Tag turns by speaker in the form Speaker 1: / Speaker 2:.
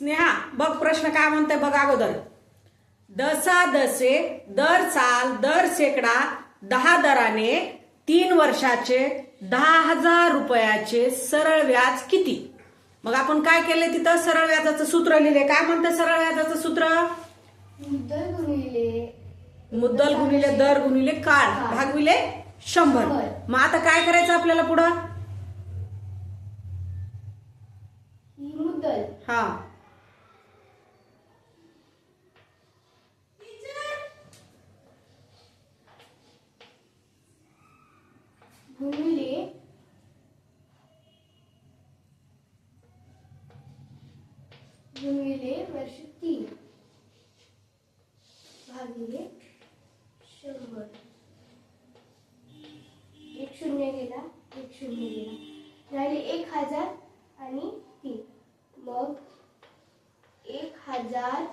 Speaker 1: स्नेहा बघ प्रश्न काय म्हणतोय बघ अगोदर. दसा दसे दर साल दर शेकडा 10 दराने 3 वर्षाचे 10,000 रुपयाचे सरळ व्याज किती. मग आपण काय केले तिथं सरळ व्याजाचं सूत्र लिहिले. काय म्हणतं सरळ व्याजाचं सूत्र? मुद्दल गुणिले दर गुणिले काळ भागविले 100. मग आता काय करायचं आपल्याला पुढं?
Speaker 2: मुद्दल
Speaker 1: हा
Speaker 2: गुणिले वर्ष 3 भागिले 100. एक शून्य गेला, एक शून्य गेला, राहिले 1000 आणि 3. मग 1000